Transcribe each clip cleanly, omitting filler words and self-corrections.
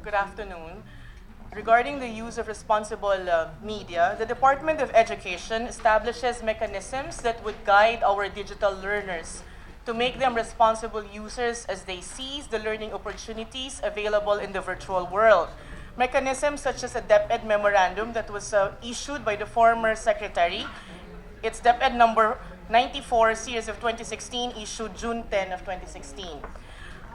Good afternoon. Regarding the use of responsible media, the Department of Education establishes mechanisms that would guide our digital learners to make them responsible users as they seize the learning opportunities available in the virtual world. Mechanisms such as a DepEd memorandum that was issued by the former secretary. It's DepEd number 94, series of 2016, issued June 10 of 2016.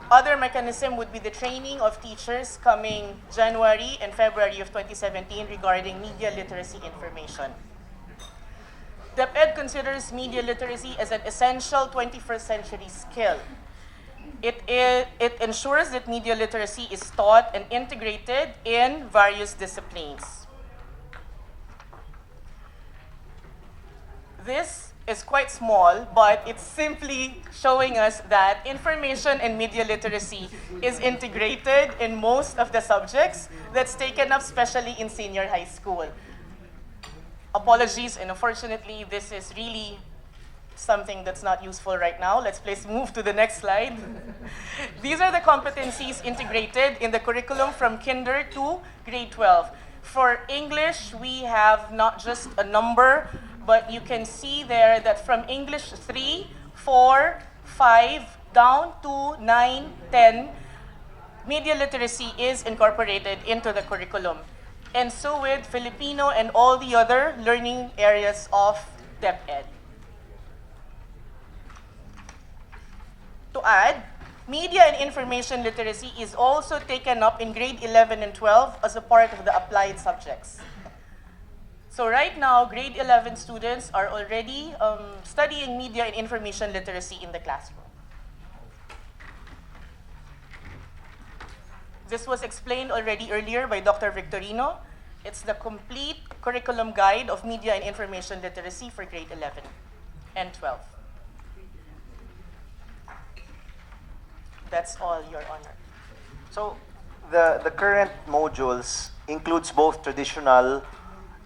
Other mechanism would be the training of teachers coming January and February of 2017 regarding media literacy information. DepEd considers media literacy as an essential 21st century skill. It ensures that media literacy is taught and integrated in various disciplines. This is quite small, but it's simply showing us that information and media literacy is integrated in most of the subjects that's taken up, especially in senior high school. Apologies, and unfortunately, this is really something that's not useful right now. Let's please move to the next slide. These are the competencies integrated in the curriculum from kinder to grade 12. For English, we have not just a number, but you can see there that from English 3, 4, 5, down to 9, 10, media literacy is incorporated into the curriculum. And so with Filipino and all the other learning areas of DepEd. To add, media and information literacy is also taken up in grade 11 and 12 as a part of the applied subjects. So right now, grade 11 students are already studying media and information literacy in the classroom. This was explained already earlier by Dr. Victorino. It's the complete curriculum guide of media and information literacy for grade 11 and 12. That's all, Your Honor. So the current modules includes both traditional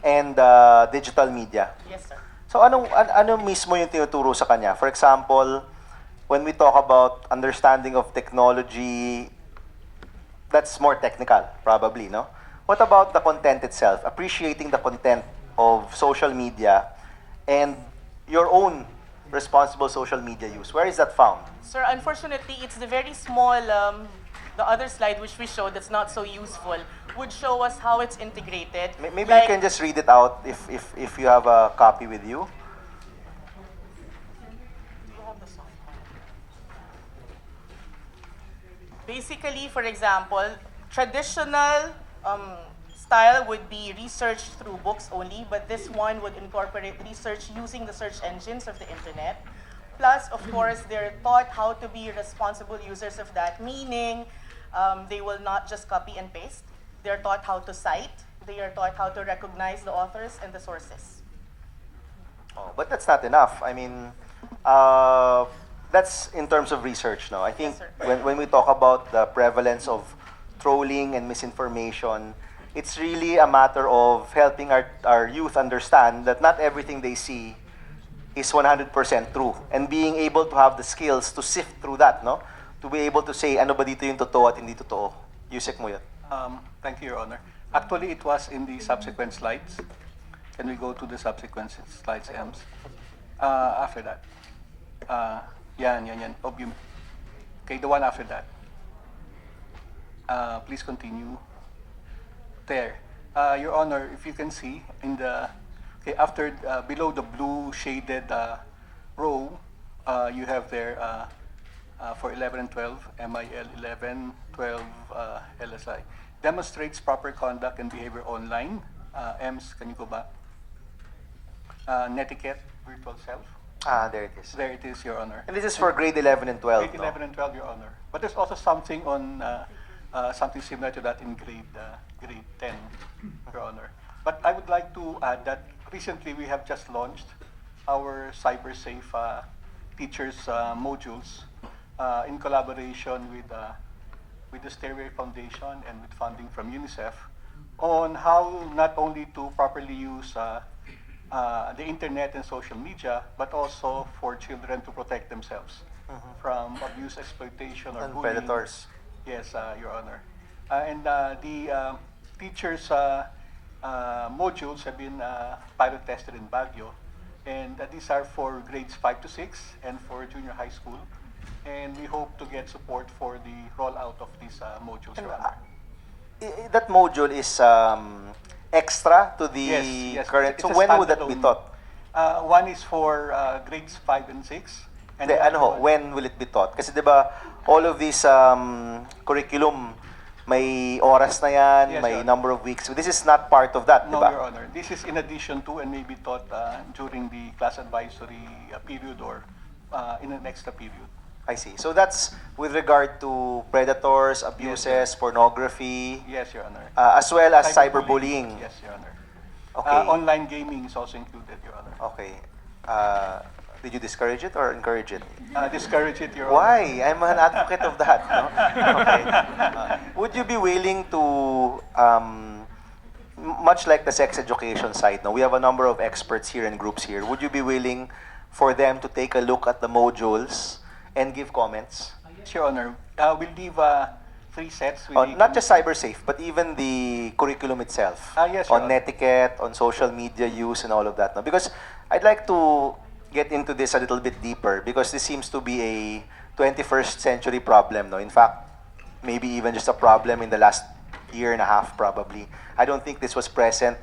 and digital media. Yes, sir. So ano mismo yung tinuturo sa kanya? For example, when we talk about understanding of technology, that's more technical, probably, no? What about the content itself? Appreciating the content of social media and your own responsible social media use. Where is that found? Sir, unfortunately, it's the very small, the other slide which we showed that's not so useful, would show us how it's integrated. Maybe you can just read it out if you have a copy with you. Basically, for example, traditional style would be research through books only, but this one would incorporate research using the search engines of the internet. Plus, of course, they're taught how to be responsible users of that, meaning they will not just copy and paste. They're taught how to cite. They are taught how to recognize the authors and the sources. Oh, but that's not enough. I mean, that's in terms of research, no? I think Yes, when we talk about the prevalence of trolling and misinformation, it's really a matter of helping our youth understand that not everything they see is 100% true, and being able to have the skills to sift through that, no? To be able to say, ano ba dito yung totoo at hindi totoo. Yusek mo yun. Thank you, Your Honor. Actually, it was in the subsequent slides. Can we go to the subsequent slides, Ems? After that. Yan. Okay, the one after that. Please continue. There. Your Honor, if you can see, in the after below the blue shaded row, you have there for 11 and 12, MIL 11, 12 LSI. Demonstrates proper conduct and behavior online. EMS, can you go back? Netiquette, virtual self. There it is. There it is, Your Honor. And this is for grade 11 and 12, Grade 11 and 12, Your Honor. But there's also something on something similar to that in grade 10, Your Honor. But I would like to add that recently we have just launched our cyber safe teachers modules in collaboration with the Stairway Foundation and with funding from UNICEF on how not only to properly use the internet and social media, but also for children to protect themselves from abuse, exploitation, or And bullying. predators. Yes, Your Honor. The teachers' modules have been pilot tested in Baguio, and these are for grades 5 to 6 and for junior high school. And we hope to get support for the rollout of these modules, Your Honor. That module is extra to the Yes, current. it's So a when would that be standalone. taught? One is for grades 5 and 6. And Hindi, the ano other ho, one- when will it be taught? Kasi 'di ba all of these curriculum may oras na yan, Yes, may Your Honor. number of weeks. This is not part of that, 'di No, ba? Your Honor. This is in addition to and may be taught during the class advisory period or in an extra period. I see. So that's with regard to predators, abuses, pornography, Yes, Your Honor. as well as cyberbullying. Yes, Your Honor. Okay. Online gaming is also included, Your Honor. Okay. Did you discourage it or encourage it? Discourage it, Your Honor. Why? I'm an advocate of that. No? Okay. Would you be willing to, much like the sex education side, no, we have a number of experts here and groups here. Would you be willing for them to take a look at the modules and give comments? Yes, Your Honor. We'll leave 3 sets. with the Not just cyber safe, but even the curriculum itself. Yes, Your on Honor. etiquette, on social media use, and all of that. No? Because I'd like to get into this a little bit deeper because this seems to be a 21st century problem. No? In fact, maybe even just a problem in the last year and a half, probably. I don't think this was present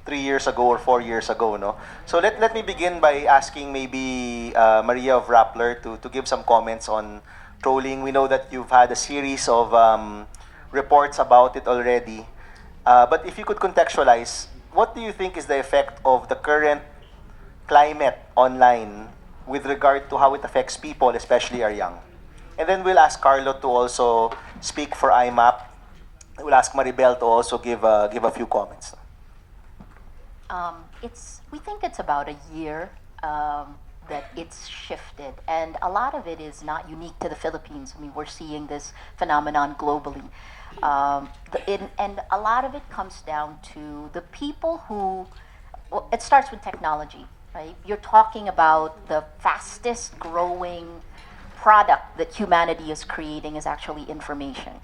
3 years ago or 4 years ago, no? So let me begin by asking maybe Maria of Rappler to give some comments on trolling. We know that you've had a series of reports about it already. But if you could contextualize, what do you think is the effect of the current climate online with regard to how it affects people, especially our young? And then we'll ask Carlo to also speak for IMAP. We'll ask Maribel to also give a few comments. We think it's about a year that it's shifted, and a lot of it is not unique to the Philippines. I mean, we're seeing this phenomenon globally, and a lot of it comes down to the people who. Well, it starts with technology, right? You're talking about the fastest growing product that humanity is creating is actually information.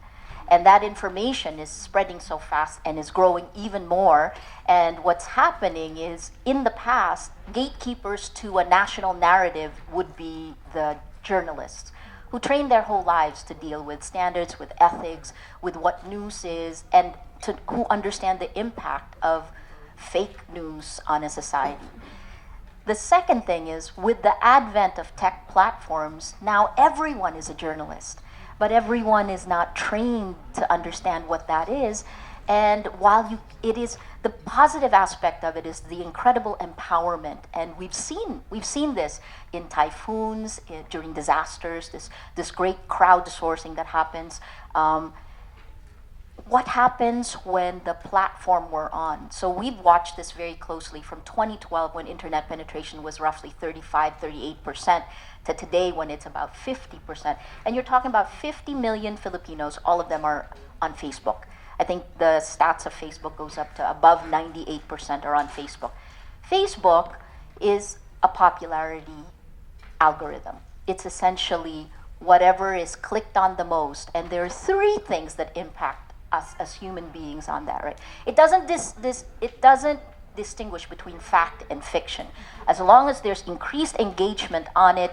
And that information is spreading so fast and is growing even more. And what's happening is, in the past, gatekeepers to a national narrative would be the journalists who train their whole lives to deal with standards, with ethics, with what news is, and who understand the impact of fake news on a society. The second thing is, with the advent of tech platforms, now everyone is a journalist. But everyone is not trained to understand what that is. And while it is the positive aspect of it is the incredible empowerment, and we've seen this in typhoons, during disasters, this great crowdsourcing that happens. What happens when the platform we're on? So we've watched this very closely from 2012, when internet penetration was roughly 38%, to today when it's about 50%. And you're talking about 50 million Filipinos, all of them are on Facebook. I think the stats of Facebook goes up to above 98% are on Facebook. Facebook is a popularity algorithm. It's essentially whatever is clicked on the most, and there are 3 things that impact us as human beings on that, right? It doesn't distinguish between fact and fiction. As long as there's increased engagement on it,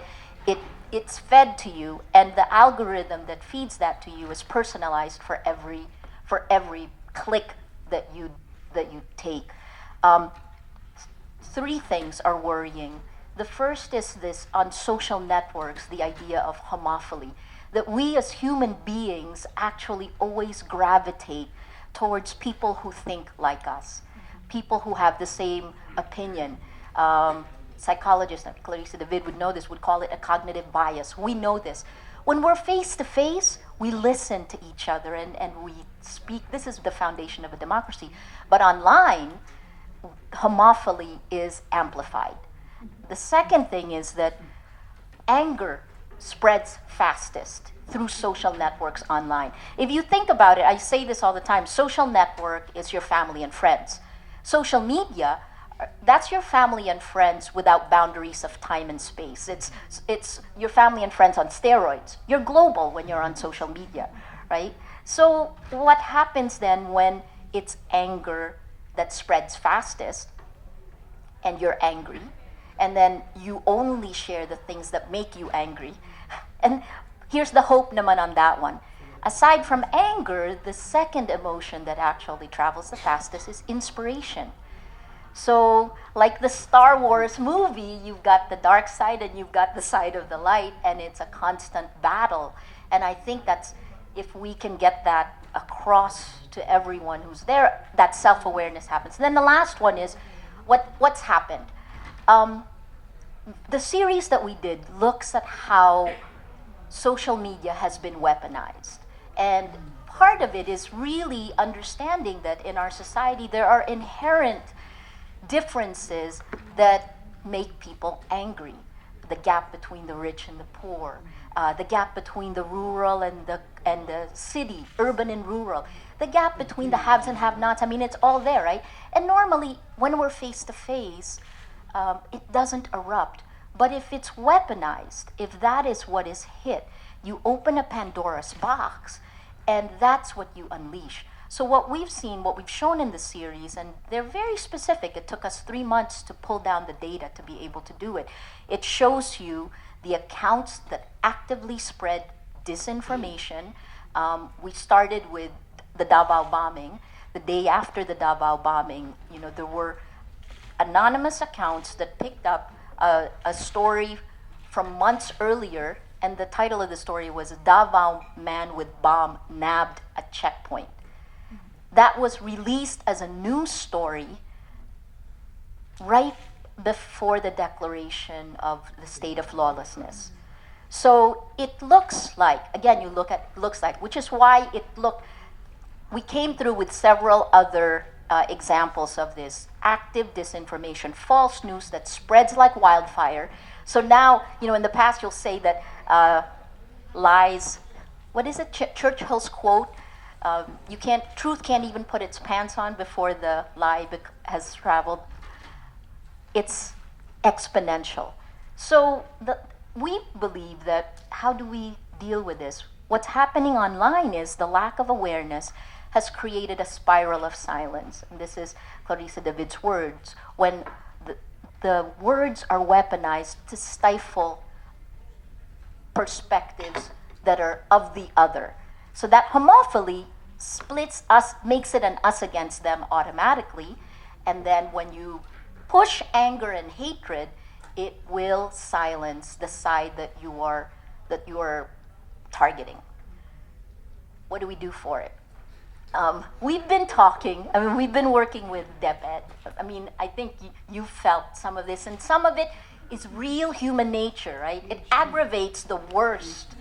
it's fed to you, and the algorithm that feeds that to you is personalized for every click that you take. 3 things are worrying. The first is this: on social networks, the idea of homophily, that we as human beings actually always gravitate towards people who think like us, people who have the same opinion. Psychologists, Clarissa David would know this, would call it a cognitive bias. We know this. When we're face to face, we listen to each other and we speak. This is the foundation of a democracy. But online, homophily is amplified. The second thing is that anger spreads fastest through social networks online. If you think about it, I say this all the time, social network is your family and friends. Social media, that's your family and friends without boundaries of time and space. It's your family and friends on steroids. You're global when you're on social media, right? So what happens then when it's anger that spreads fastest and you're angry, and then you only share the things that make you angry? And here's the hope naman on that one. Aside from anger, the second emotion that actually travels the fastest is inspiration. So, like the Star Wars movie, you've got the dark side and you've got the side of the light, and it's a constant battle. And I think that's, if we can get that across to everyone who's there, that self-awareness happens. And then the last one is, what's happened? The series that we did looks at how social media has been weaponized. And part of it is really understanding that in our society there are inherent differences that make people angry. The gap between the rich and the poor, the gap between the rural and the city, urban and rural, the gap between the haves and have-nots. I mean, it's all there, right? And normally, when we're face to face, it doesn't erupt. But if it's weaponized, if that is what is hit, you open a Pandora's box, and that's what you unleash. So what we've seen, what we've shown in the series, and they're very specific. It took us 3 months to pull down the data to be able to do it. It shows you the accounts that actively spread disinformation. We started with the Davao bombing. The day after the Davao bombing, there were anonymous accounts that picked up a story from months earlier, and the title of the story was "Davao Man with Bomb Nabbed at Checkpoint." That was released as a news story right before the declaration of the state of lawlessness. So it looks like, again, you look at looks like, which is why we came through with several other examples of this active disinformation, false news that spreads like wildfire. So now, in the past you'll say that lies, what is it, Churchill's quote, truth can't even put its pants on before the lie has traveled. It's exponential. So we believe that, how do we deal with this? What's happening online is the lack of awareness has created a spiral of silence. And this is Clarissa David's words. When the words are weaponized to stifle perspectives that are of the other. So that homophily splits us, makes it an us against them automatically. And then when you push anger and hatred, it will silence the side that you are targeting. What do we do for it? We've been working with DepEd. I think you felt some of this, and some of it is real human nature, right? It aggravates the worst.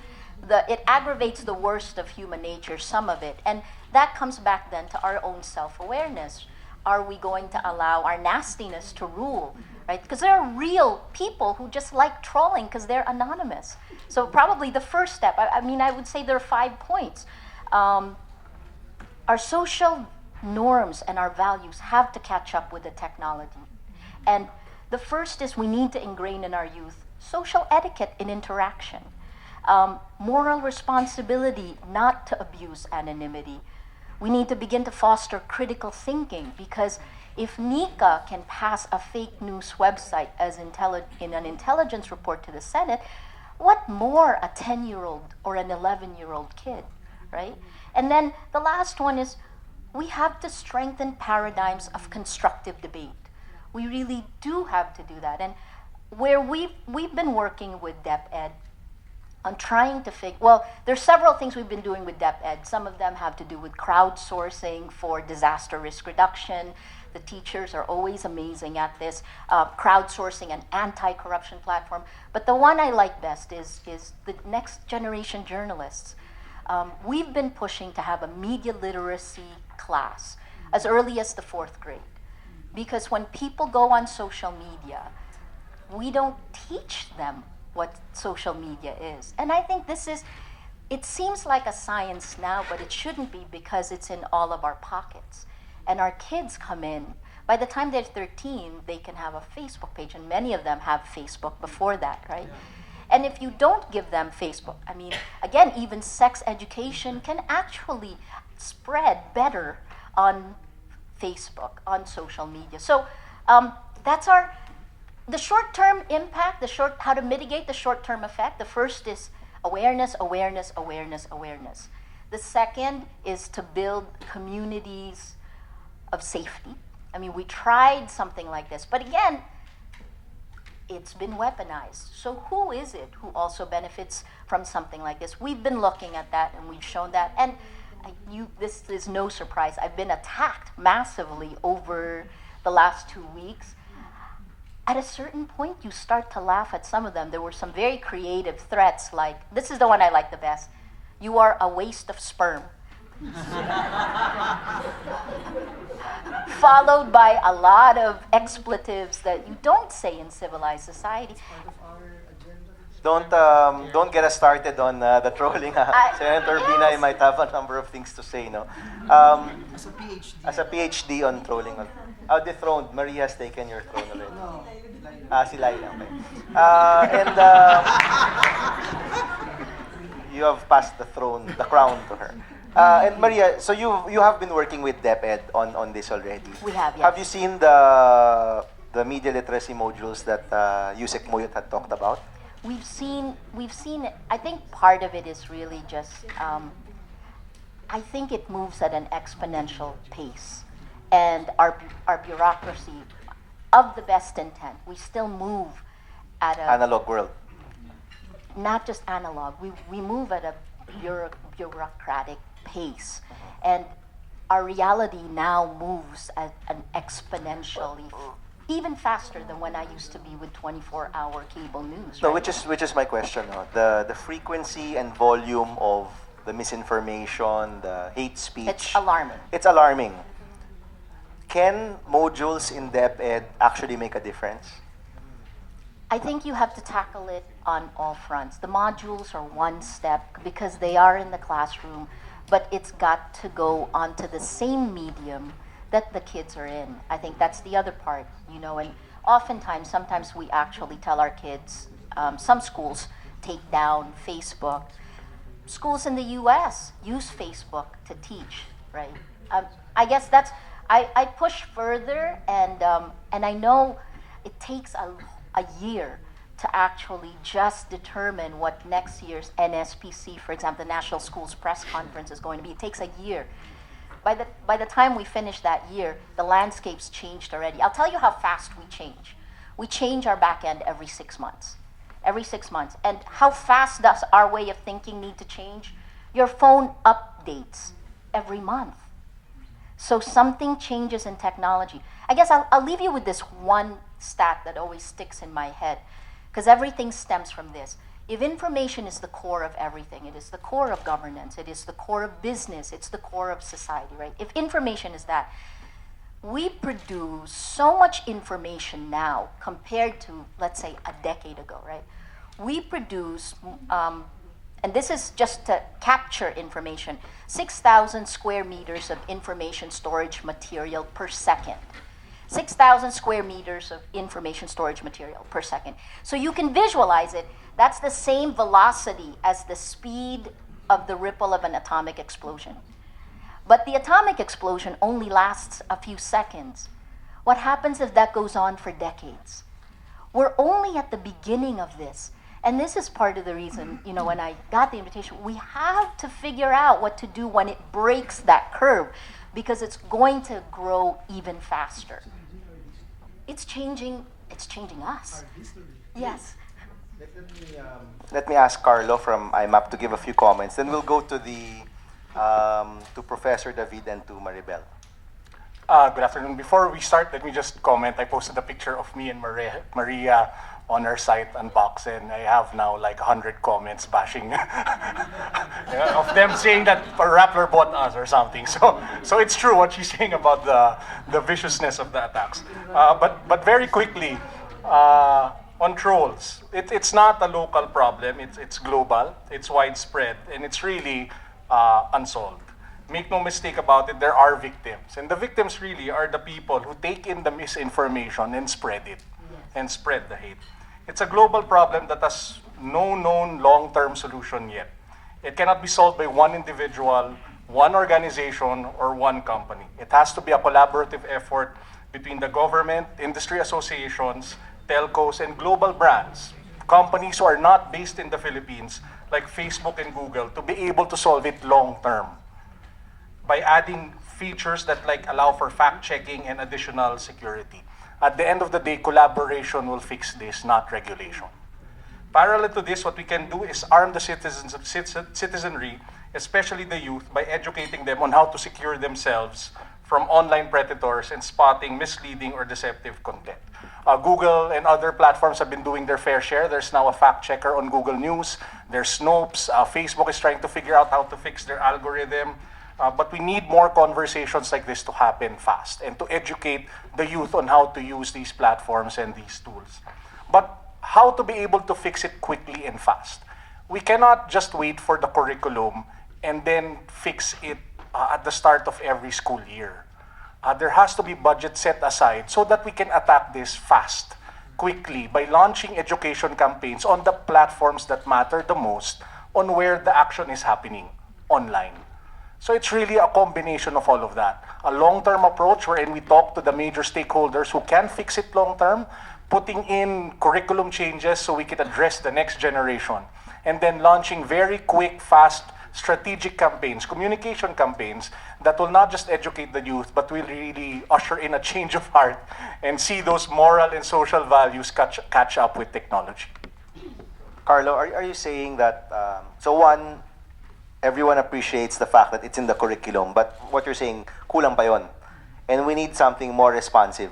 It aggravates the worst of human nature, some of it. And that comes back then to our own self-awareness. Are we going to allow our nastiness to rule, right? Because there are real people who just like trolling because they're anonymous. So probably the first step, I would say there are 5 points. Our social norms and our values have to catch up with the technology. And the first is we need to ingrain in our youth social etiquette in interaction. Moral responsibility not to abuse anonymity. We need to begin to foster critical thinking, because if Nika can pass a fake news website as in an intelligence report to the Senate, what more a 10-year-old or an 11-year-old kid, right? And then the last one is we have to strengthen paradigms of constructive debate. We really do have to do that. And where we've been working with DepEd on trying to there's several things we've been doing with DepEd. Some of them have to do with crowdsourcing for disaster risk reduction. The teachers are always amazing at this, crowdsourcing an anti-corruption platform. But the one I like best is the next generation journalists. We've been pushing to have a media literacy class as early as the 4th grade. Because when people go on social media, we don't teach them what social media is. And I think it seems like a science now, but it shouldn't be, because it's in all of our pockets. And our kids come in. By the time they're 13, they can have a Facebook page, and many of them have Facebook before that, right? And if you don't give them Facebook, I mean, again, even sex education can actually spread better on Facebook, on social media. So that's the short-term impact, how to mitigate the short-term effect. The first is awareness, awareness, awareness, awareness. The second is to build communities of safety. I mean, we tried something like this, but again, it's been weaponized. So who is it who also benefits from something like this? We've been looking at that and we've shown that. And this is no surprise. I've been attacked massively over the last 2 weeks. At a certain point, you start to laugh at some of them. There were some very creative threats like, this is the one I like the best. You are a waste of sperm. Followed by a lot of expletives that you don't say in civilized society. Don't get us started on the trolling. Senator Yes. Binay might have a number of things to say, no? As a PhD on trolling. Dethroned. Maria has taken your throne already. No, si Laila. Okay. You have passed the crown to her. And Maria, so you have been working with DepEd on this already. We have, yes. Have you seen the media literacy modules that Yusek Muyot had talked about? We've seen it. I think part of it is really just, I think it moves at an exponential pace. And our bureaucracy, of the best intent, we still move at a... Analog world. Not just analog, we move at a bureaucratic pace. And our reality now moves at an exponentially, even faster than when I used to be with 24-hour cable news. So right? which is my question, no? The frequency and volume of the misinformation, the hate speech. It's alarming. It's alarming. Can modules in DepEd actually make a difference? I think you have to tackle it on all fronts. The modules are one step because they are in the classroom, but it's got to go onto the same medium that the kids are in. I think that's the other part, and oftentimes, sometimes we actually tell our kids, some schools take down Facebook. Schools in the US use Facebook to teach, right? I guess I push further, and I know it takes a year to actually just determine what next year's NSPC, for example, the National Schools Press Conference is going to be. It takes a year. By the time we finish that year, the landscape's changed already. I'll tell you how fast we change. We change our back end every 6 months. Every 6 months. And how fast does our way of thinking need to change? Your phone updates every month. So something changes in technology. I guess I'll leave you with this one stat that always sticks in my head, because everything stems from this. If information is the core of everything, it is the core of governance, it is the core of business, it's the core of society, right? If information is that, we produce so much information now compared to, let's say, a decade ago, right? We produce, and this is just to capture information, 6,000 square meters of information storage material per second. 6,000 square meters of information storage material per second. So you can visualize it. That's the same velocity as the speed of the ripple of an atomic explosion. But the atomic explosion only lasts a few seconds. What happens if that goes on for decades? We're only at the beginning of this. And this is part of the reason, when I got the invitation, we have to figure out what to do when it breaks that curve, because it's going to grow even faster. It's changing us. Yes. Let me ask Carlo from IMAP to give a few comments. Then we'll go to to Professor David and to Maribel. Good afternoon. Before we start, let me just comment. I posted a picture of me and Maria on our site, Unbox, and I have now like 100 comments bashing of them saying that a Rappler bought us or something. So it's true what she's saying about the viciousness of the attacks. But very quickly, on trolls, it's not a local problem. It's global. It's widespread, and it's really unsolved. Make no mistake about it, there are victims. And the victims really are the people who take in the misinformation and spread it, and spread the hate. It's a global problem that has no known long-term solution yet. It cannot be solved by one individual, one organization, or one company. It has to be a collaborative effort between the government, industry associations, telcos, and global brands, companies who are not based in the Philippines, like Facebook and Google, to be able to solve it long-term by adding features that allow for fact-checking and additional security. At the end of the day, collaboration will fix this, not regulation. Parallel to this, what we can do is arm the citizenry, especially the youth, by educating them on how to secure themselves from online predators and spotting misleading or deceptive content. Google and other platforms have been doing their fair share. There's now a fact checker on Google News. There's Snopes. Facebook is trying to figure out how to fix their algorithm. But we need more conversations like this to happen fast and to educate the youth on how to use these platforms and these tools. But how to be able to fix it quickly and fast. We cannot just wait for the curriculum and then fix it at the start of every school year. There has to be budget set aside so that we can attack this fast, quickly, by launching education campaigns on the platforms that matter the most, on where the action is happening, online. So it's really a combination of all of that. A long-term approach wherein we talk to the major stakeholders who can fix it long-term, putting in curriculum changes so we can address the next generation, and then launching very quick, fast, strategic campaigns, communication campaigns that will not just educate the youth, but will really usher in a change of heart and see those moral and social values catch up with technology. Carlo, are you saying that, so one, everyone appreciates the fact that it's in the curriculum, but what you're saying, kulang pa yon, and we need something more responsive.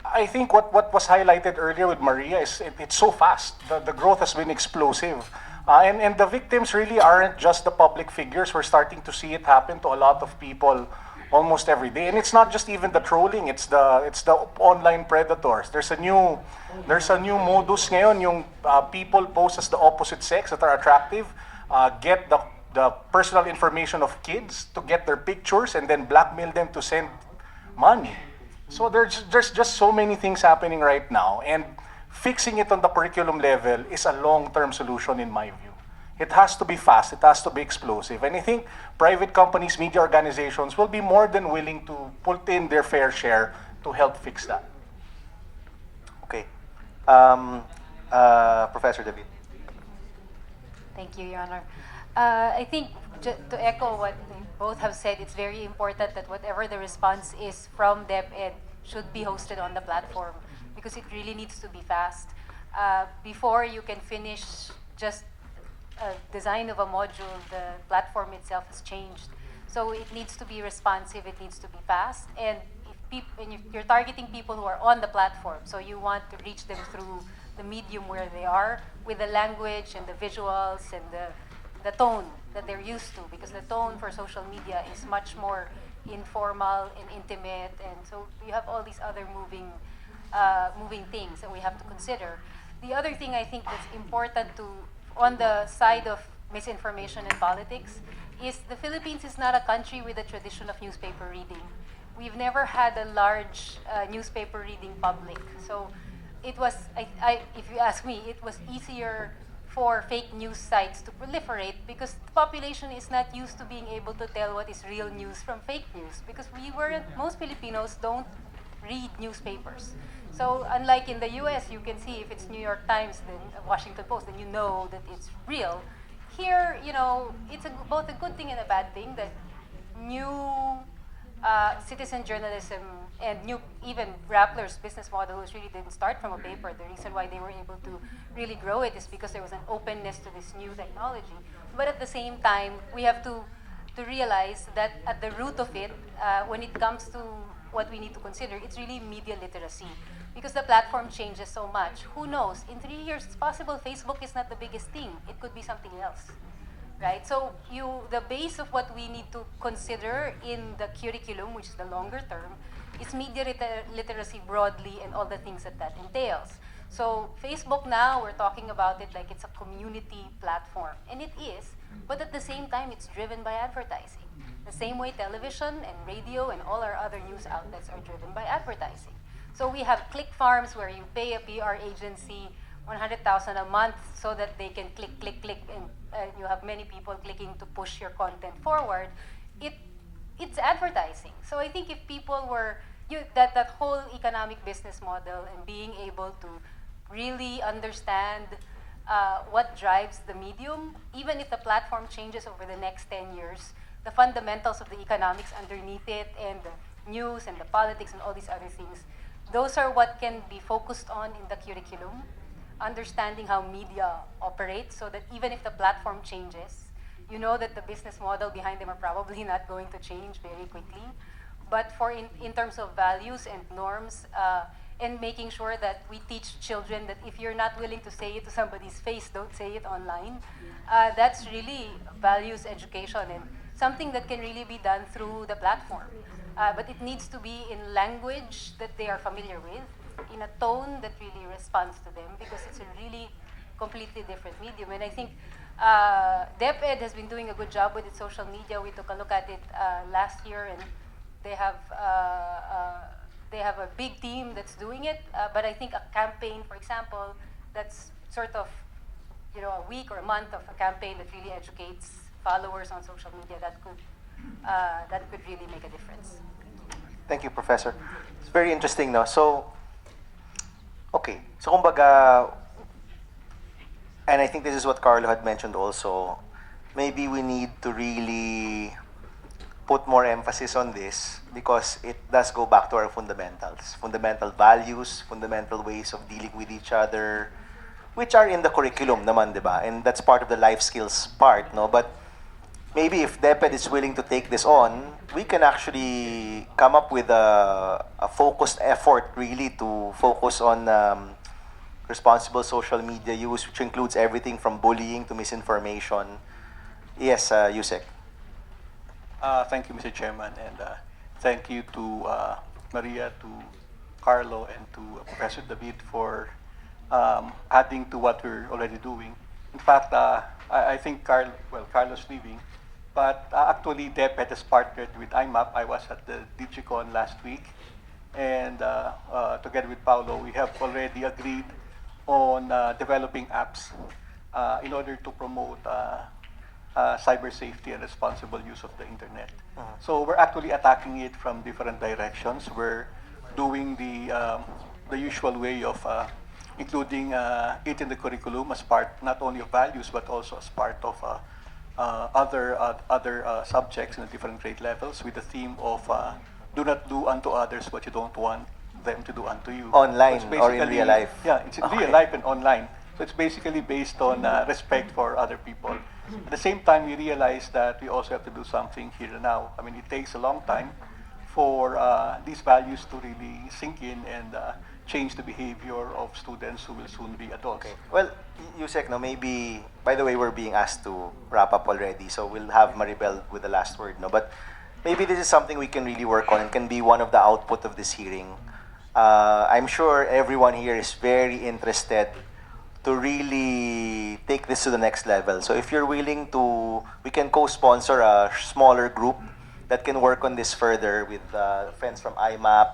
I think what was highlighted earlier with Maria is it's so fast. The growth has been explosive. And the victims really aren't just the public figures. We're starting to see it happen to a lot of people almost every day. And it's not just even the trolling, it's the online predators. There's a new modus ngayon, yung people pose as the opposite sex that are attractive, get the personal information of kids to get their pictures and then blackmail them to send money. So there's just so many things happening right now, and fixing it on the curriculum level is a long-term solution in my view. It has to be fast, it has to be explosive, and I think private companies, media organizations will be more than willing to put in their fair share to help fix that. Okay. Professor David. Thank you, Your Honor. I think to echo what both have said, it's very important that whatever the response is from DepEd should be hosted on the platform, because it really needs to be fast. Before you can finish just a design of a module, the platform itself has changed. So it needs to be responsive, it needs to be fast, and if you're targeting people who are on the platform, so you want to reach them through the medium where they are, with the language and the visuals and the tone that they're used to, because the tone for social media is much more informal and intimate, and so you have all these other moving things that we have to consider. The other thing I think that's important to, on the side of misinformation and politics, is the Philippines is not a country with a tradition of newspaper reading. We've never had a large newspaper reading public, so it was, if you ask me, it was easier for fake news sites to proliferate because the population is not used to being able to tell what is real news from fake news, because most Filipinos don't read newspapers. So unlike in the US, you can see if it's New York Times, then Washington Post, then you know that it's real. Here, it's both a good thing and a bad thing that new citizen journalism and even Rappler's business model, which really didn't start from a paper. The reason why they were able to really grow it is because there was an openness to this new technology. But at the same time, we have to realize that at the root of it, when it comes to what we need to consider, it's really media literacy. Because the platform changes so much. Who knows? In 3 years, it's possible Facebook is not the biggest thing. It could be something else. Right? So the base of what we need to consider in the curriculum, which is the longer term, is media literacy broadly and all the things that entails. So Facebook now, we're talking about it like it's a community platform. And it is, but at the same time, it's driven by advertising. The same way television and radio and all our other news outlets are driven by advertising. So we have click farms where you pay a PR agency 100,000 a month so that they can click, click, click, and you have many people clicking to push your content forward, it's advertising. So I think if people were that whole economic business model and being able to really understand what drives the medium, even if the platform changes over the next 10 years, the fundamentals of the economics underneath it and the news and the politics and all these other things, those are what can be focused on in the curriculum, understanding how media operates so that even if the platform changes, you know that the business model behind them are probably not going to change very quickly. But for in terms of values and norms, and making sure that we teach children that if you're not willing to say it to somebody's face, don't say it online. That's really values education and something that can really be done through the platform. But it needs to be in language that they are familiar with, in a tone that really responds to them, because it's a really completely different medium. And I think DepEd has been doing a good job with its social media. We took a look at it last year, and they have a big team that's doing it. But I think a campaign, for example, that's sort of a week or a month of a campaign that really educates followers on social media, that could really make a difference. Thank you, Professor. It's very interesting, no? So, okay. So, kumbaga, and I think this is what Carlo had mentioned also, maybe we need to really put more emphasis on this because it does go back to our fundamentals, fundamental values, fundamental ways of dealing with each other, which are in the curriculum naman, diba? And that's part of the life skills part, no? But maybe if DepEd is willing to take this on, we can actually come up with a focused effort really to focus on responsible social media use, which includes everything from bullying to misinformation. Yes, Yusek. Thank you, Mr. Chairman, and thank you to Maria, to Carlo, and to Professor David for adding to what we're already doing. In fact, I think Carlo's leaving, but actually DepEd has partnered with IMAP. I was at the DigiCon last week, and together with Paulo, we have already agreed on developing apps in order to promote cyber safety and responsible use of the internet. So we're actually attacking it from different directions. We're doing the usual way of including it in the curriculum as part not only of values but also as part of other subjects in the different grade levels, with the theme of do not do unto others what you don't want them to do unto you. Online So or in real life? Yeah, it's in real life and online. So it's basically based on respect for other people. At the same time, we realize that we also have to do something here and now. I mean, it takes a long time for these values to really sink in and change the behavior of students who will soon be adults. Okay. Well, Yusek, no, maybe, by the way, we're being asked to wrap up already, so we'll have Maribel with the last word, no? But maybe this is something we can really work on and can be one of the output of this hearing. I'm sure everyone here is very interested to really take this to the next level. So if you're willing to, we can co-sponsor a smaller group that can work on this further with friends from IMAP,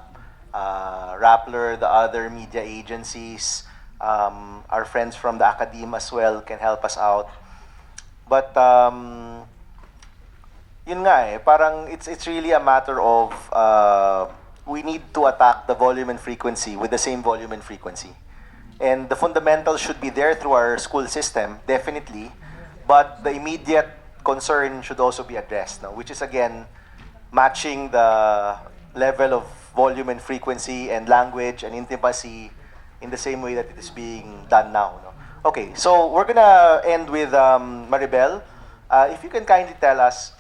Rappler, the other media agencies, our friends from the academe as well can help us out. But yun nga eh, parang it's really a matter of we need to attack the volume and frequency with the same volume and frequency. And the fundamentals should be there through our school system, definitely. But the immediate concern should also be addressed, no? Which is again matching the level of volume and frequency and language and intimacy in the same way that it is being done now. No? Okay, so we're gonna end with Maribel. If you can kindly tell us,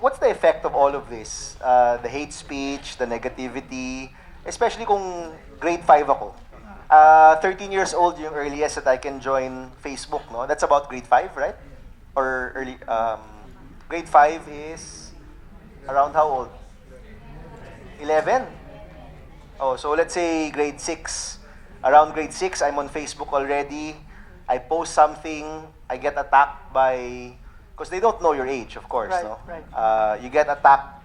what's the effect of all of this? The hate speech, the negativity, especially kung grade 5 ako. 13 years old yung earliest that I can join Facebook, no? That's about grade 5, right? Or early, grade 5 is around how old? 11? Oh, so let's say grade 6. Around grade 6, I'm on Facebook already. I post something, I get attacked by, because they don't know your age, of course, Right, no? right. You get attacked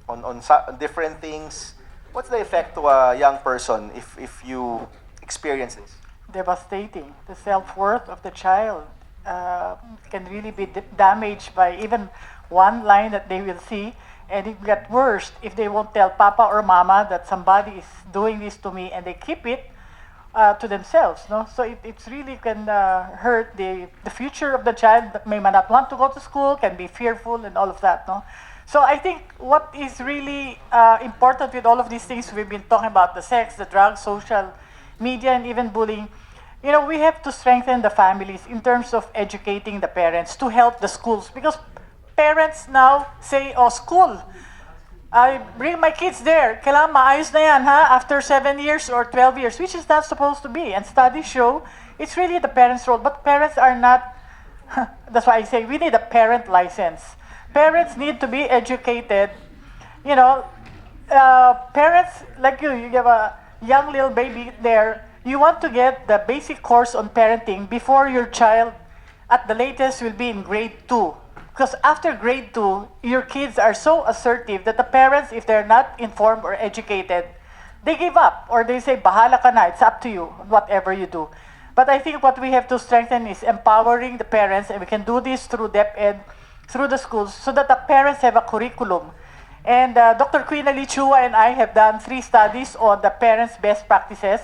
on different things. What's the effect to a young person if you experience this? devastating. The self-worth of the child can really be damaged by even one line that they will see, and it get worse if they won't tell Papa or Mama that somebody is doing this to me, and they keep it to themselves. No, so it's really can hurt the future of the child. That may not want to go to school, can be fearful, and all of that. No, so I think what is really important with all of these things we've been talking about, the sex, the drugs, social media, and even bullying. You know, we have to strengthen the families in terms of educating the parents to help the schools, because parents now say, oh, school, I bring my kids there. Kailangan maayos na yan, ha? After 7 years or 12 years, which is not supposed to be. And studies show it's really the parents' role. But parents are not, that's why I say we need a parent license. Parents need to be educated. You know, parents, like you have a young little baby there, you want to get the basic course on parenting before your child, at the latest, will be in grade 2. Because after grade 2, your kids are so assertive that the parents, if they're not informed or educated, they give up or they say, bahala ka na, it's up to you, whatever you do. But I think what we have to strengthen is empowering the parents, and we can do this through DepEd, through the schools, so that the parents have a curriculum. And Dr. Queen Ali Chua and I have done 3 studies on the parents' best practices.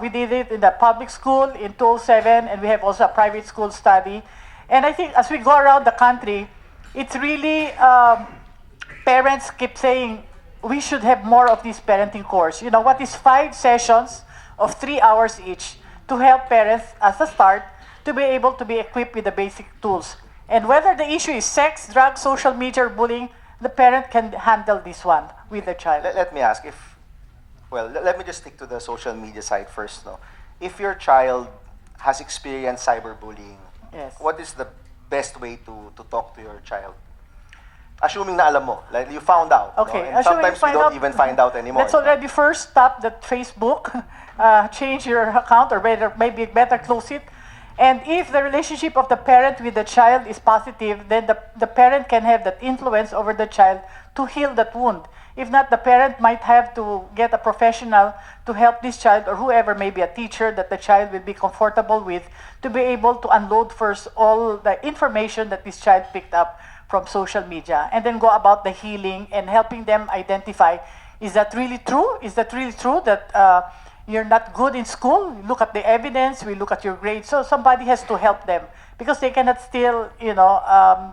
We did it in the public school in 2007, and we have also a private school study. And I think as we go around the country, it's really, parents keep saying, we should have more of this parenting course. You know, what is 5 sessions of 3 hours each to help parents, as a start, to be able to be equipped with the basic tools. And whether the issue is sex, drugs, social media, or bullying, the parent can handle this one with the child. Let me ask let me just stick to the social media side first. No? If your child has experienced cyberbullying, Yes. what is the best way to talk to your child? Assuming na alam mo, like you found out. Okay, No? And assuming sometimes we find don't out- even find out anymore. Let's already first stop that Facebook, change your account, or maybe better close it. And if the relationship of the parent with the child is positive, then the parent can have that influence over the child to heal that wound. If not, the parent might have to get a professional to help this child, or whoever, maybe a teacher that the child will be comfortable with, to be able to unload first all the information that this child picked up from social media, and then go about the healing and helping them identify, is that really true? Is that really true that you're not good in school? Look at the evidence, we look at your grades. So somebody has to help them, because they cannot still,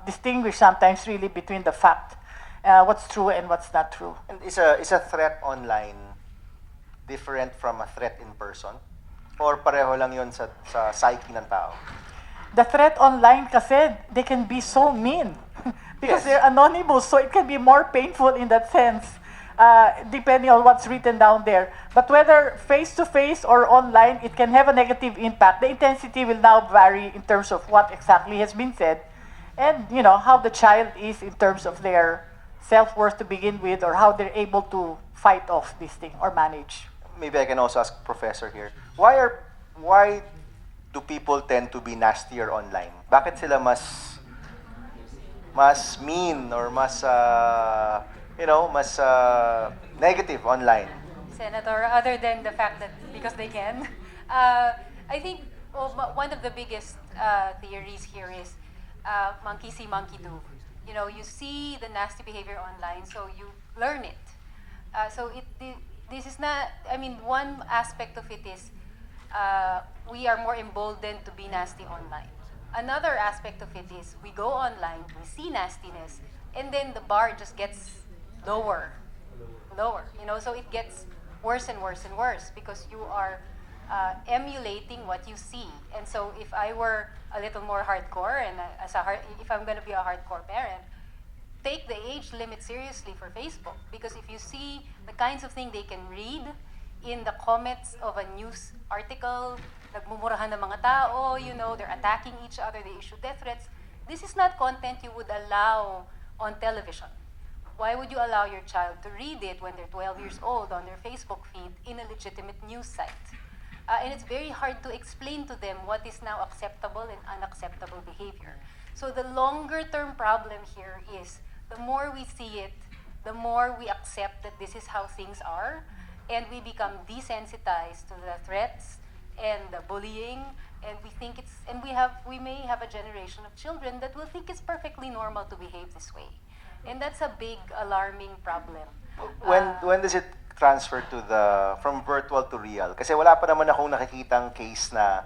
distinguish sometimes really between the fact, what's true and what's not true. And is a threat online different from a threat in person? Or pareho lang yun sa psyche ng tao? The threat online kasi, they can be so mean because Yes. they're anonymous, so it can be more painful in that sense, depending on what's written down there. But whether face-to-face or online, it can have a negative impact. The intensity will now vary in terms of what exactly has been said, and how the child is in terms of their self-worth to begin with, or how they're able to fight off this thing or manage. Maybe I can also ask Professor here. Why do people tend to be nastier online? Bakit sila mas mean or mas negative online? Senator, other than the fact that because they can, I think one of the biggest theories here is monkey see, monkey do. You see the nasty behavior online, so you learn it. This is not, one aspect of it is we are more emboldened to be nasty online. Another aspect of it is we go online, we see nastiness, and then the bar just gets lower. So it gets worse and worse and worse because you are emulating what you see. And so if I were a little more hardcore, and if I'm going to be a hardcore parent, take the age limit seriously for Facebook, because if you see the kinds of things they can read in the comments of a news article, nagmumurahan ng mga tao, they're attacking each other, they issue death threats. This is not content you would allow on television. Why would you allow your child to read it when they're 12 years old on their Facebook feed in a legitimate news site? And it's very hard to explain to them what is now acceptable and unacceptable behavior. So the longer term problem here is the more we see it, the more we accept that this is how things are, and we become desensitized to the threats, and bullying, and we may have a generation of children that will think it's perfectly normal to behave this way, and that's a big alarming problem. When does it transfer to the from virtual to real? Kasi wala pa naman akong nakikitang case na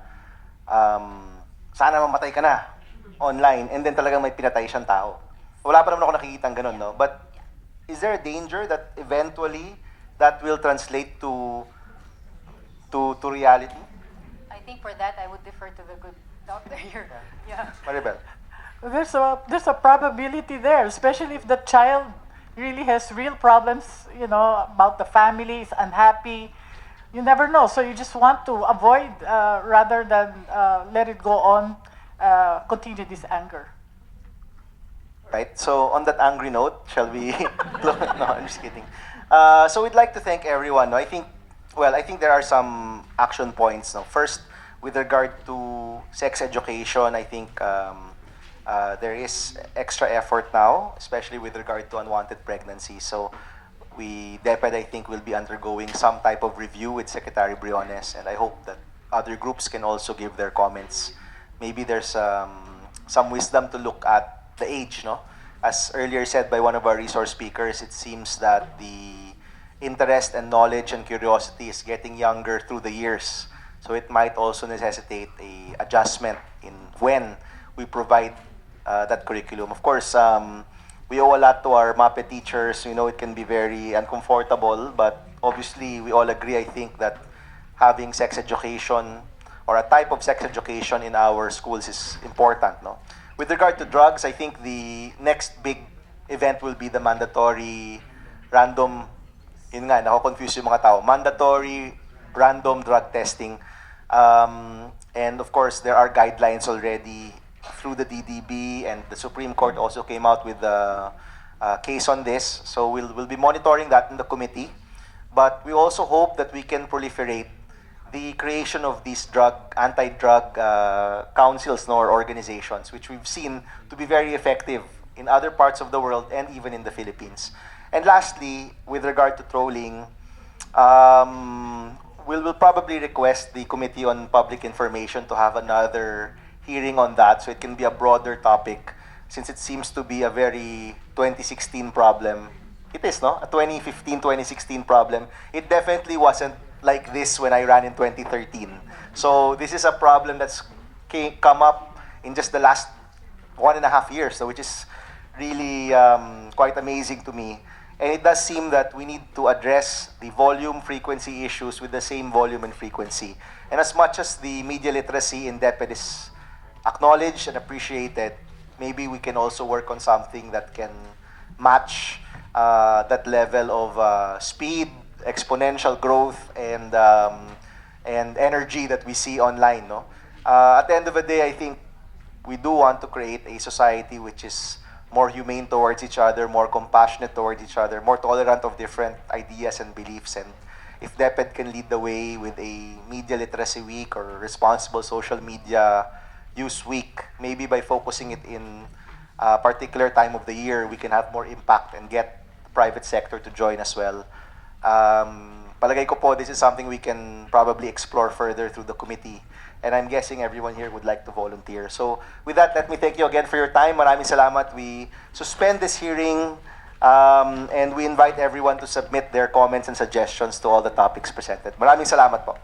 sana mamatay ka na online and then talagang may pinatay siyang tao. Wala pa naman ako nakikitang ganun, no? But is there a danger that eventually that will translate to reality? I think for that I would defer to the good doctor here. Yeah. Maribel? There's a probability there, especially if the child really has real problems, about the family, is unhappy. You never know. So you just want to avoid, rather than let it go on, continue this anger. Right. So on that angry note, shall we? No, I'm just kidding. So we'd like to thank everyone. No? I think there are some action points. No? First, with regard to sex education, I think there is extra effort now, especially with regard to unwanted pregnancy. So DepEd, I think, will be undergoing some type of review with Secretary Briones, and I hope that other groups can also give their comments. Maybe there's some wisdom to look at the age, no? As earlier said by one of our resource speakers, it seems that the interest and knowledge and curiosity is getting younger through the years. So it might also necessitate a adjustment in when we provide that curriculum. Of course, we owe a lot to our MAPE teachers. We know it can be very uncomfortable, but obviously we all agree, I think, that having sex education or a type of sex education in our schools is important, no? With regard to drugs, I think the next big event will be the mandatory random, yun nga, nako-confuse yung mga tao, mandatory random drug testing. And of course, there are guidelines already through the DDB, and the Supreme Court also came out with a case on this. So we'll be monitoring that in the committee. But we also hope that we can proliferate the creation of these anti-drug councils, or organizations, which we've seen to be very effective in other parts of the world and even in the Philippines. And lastly, with regard to trolling, we'll probably request the Committee on Public Information to have another hearing on that, so it can be a broader topic, since it seems to be a very 2016 problem. It is, no? A 2015, 2016 problem. It definitely wasn't like this when I ran in 2013. So this is a problem that's come up in just the last 1.5 years, so which is really quite amazing to me. And it does seem that we need to address the volume frequency issues with the same volume and frequency. And as much as the media literacy in DepEd is acknowledged and appreciated, maybe we can also work on something that can match that level of speed, exponential growth, and energy that we see online. No? At the end of the day, I think we do want to create a society which is more humane towards each other, more compassionate towards each other, more tolerant of different ideas and beliefs. And if DepEd can lead the way with a media literacy week or responsible social media use week, maybe by focusing it in a particular time of the year, we can have more impact and get the private sector to join as well. Palagay ko po, this is something we can probably explore further through the committee. And I'm guessing everyone here would like to volunteer. So with that, let me thank you again for your time. Maraming salamat. We suspend this hearing, and we invite everyone to submit their comments and suggestions to all the topics presented. Maraming salamat po.